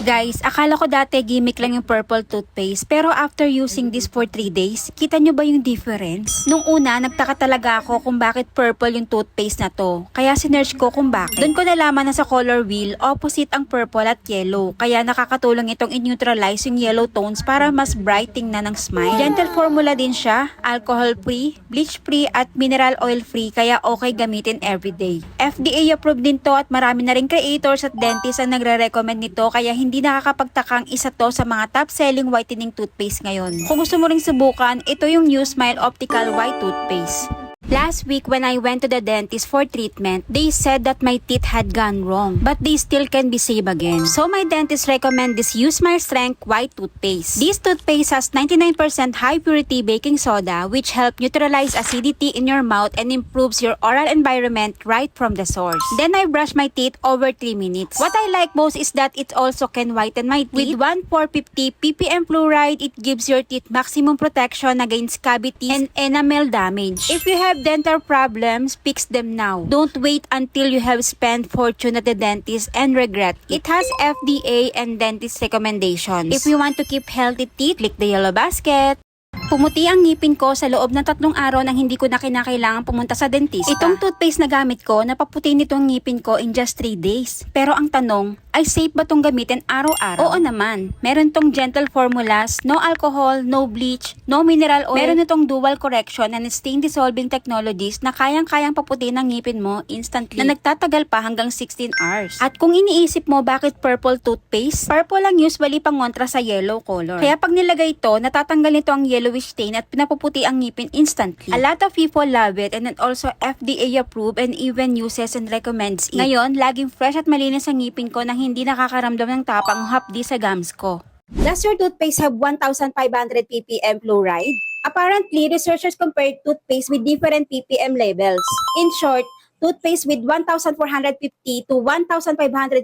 Guys, akala ko dati gimmick lang yung purple toothpaste, pero after using this for 3 days, kita nyo ba yung difference? Nung una, nagtaka talaga ako kung bakit purple yung toothpaste na to. Kaya sinerch ko kung bakit. Doon ko nalaman na sa color wheel, opposite ang purple at yellow. Kaya nakakatulong itong i-neutralize yung yellow tones para mas bright tingnan ng smile. Gentle formula din siya, alcohol free, bleach free at mineral oil free, kaya okay gamitin everyday. FDA approved din to at marami na rin creators at dentists ang nagre-recommend nito, kaya hindi nakakapagtakang isa to sa mga top-selling whitening toothpaste ngayon. Kung gusto mo ring subukan, ito yung New Smile Optical White Toothpaste. Last week when I went to the dentist for treatment, they said that my teeth had gone wrong, but they still can be saved again. So my dentist recommend this Use My Strength White Toothpaste. This toothpaste has 99% high purity baking soda, which help neutralize acidity in your mouth and improves your oral environment right from the source. Then I brush my teeth over 3 minutes. What I like most is that it also can whiten my teeth. With 1,450 ppm fluoride, it gives your teeth maximum protection against cavities and enamel damage. If you have dental problems, fix them now. Don't wait until you have spent fortune at the dentist and regret it. It has FDA and dentist recommendations. If you want to keep healthy teeth, click the yellow basket. Pumuti ang ngipin ko sa loob ng 3 araw nang hindi ko na kinakailangan pumunta sa dentista. Itong toothpaste na gamit ko, napaputi nitong ngipin ko in just 3 days. Pero ang tanong, ay safe ba tong gamitin araw-araw? Oo naman. Meron tong gentle formulas, no alcohol, no bleach, no mineral oil. Meron itong dual correction and stain dissolving technologies na kayang-kayang paputi ng ngipin mo instantly na nagtatagal pa hanggang 16 hours. At kung iniisip mo bakit purple toothpaste, purple lang usually pangontra sa yellow color. Kaya pag nilagay ito, natatanggal nito ang yellowish stain at pinapuputi ang ngipin instantly. A lot of people love it and it also FDA approved and even uses and recommends it. Ngayon, laging fresh at malinis ang ngipin ko nang hindi nakakaramdam ng tapang hapdi sa gums ko. Does your toothpaste have 1,500 ppm fluoride? Apparently, researchers compared toothpaste with different ppm levels. In short, toothpaste with 1,450 to 1,500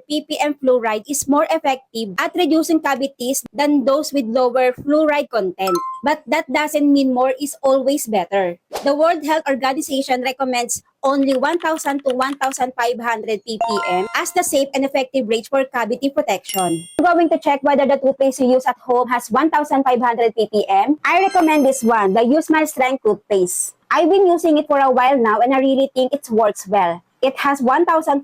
ppm fluoride is more effective at reducing cavities than those with lower fluoride content. But that doesn't mean more is always better. The World Health Organization recommends only 1,000 to 1,500 ppm as the safe and effective range for cavity protection. If you're going to check whether the toothpaste you use at home has 1,500 ppm, I recommend this one, the Use My Strength toothpaste. I've been using it for a while now and I really think it works well. It has 1,450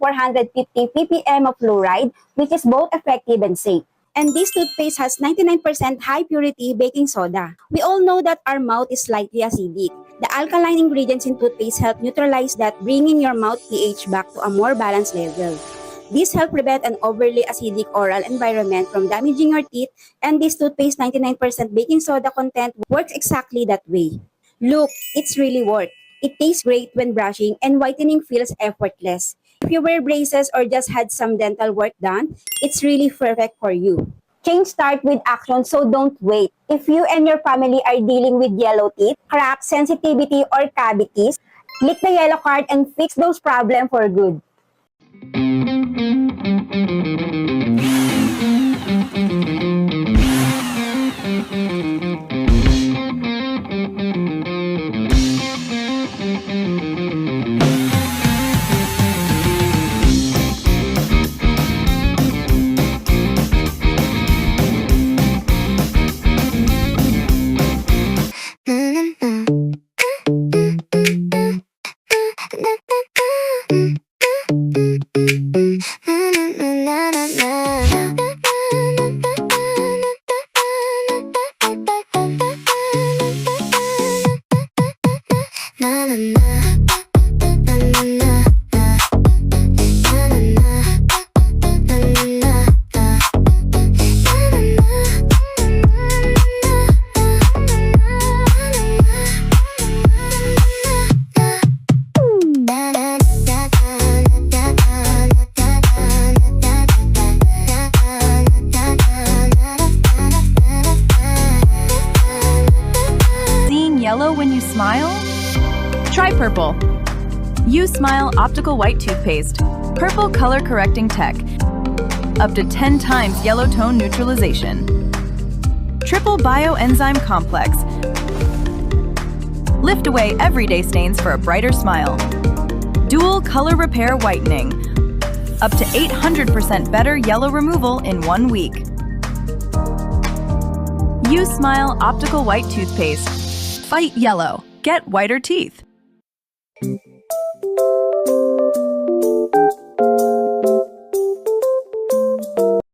ppm of fluoride, which is both effective and safe. And this toothpaste has 99% high purity baking soda. We all know that our mouth is slightly acidic. The alkaline ingredients in toothpaste help neutralize that, bringing your mouth pH back to a more balanced level. This helps prevent an overly acidic oral environment from damaging your teeth, and this toothpaste 99% baking soda content works exactly that way. Look, it's really worked. It tastes great when brushing and whitening feels effortless. If you wear braces or just had some dental work done, it's really perfect for you. Change start with action, so don't wait. If you and your family are dealing with yellow teeth, cracks, sensitivity, or cavities, click the yellow card and fix those problems for good. Yellow when you smile? Try purple. Use Smile Optical White Toothpaste. Purple color correcting tech. Up to 10 times yellow tone neutralization. Triple bioenzyme complex. Lift away everyday stains for a brighter smile. Dual color repair whitening. Up to 800% better yellow removal in 1 week. U Smile Optical White Toothpaste. Fight yellow. Get whiter teeth.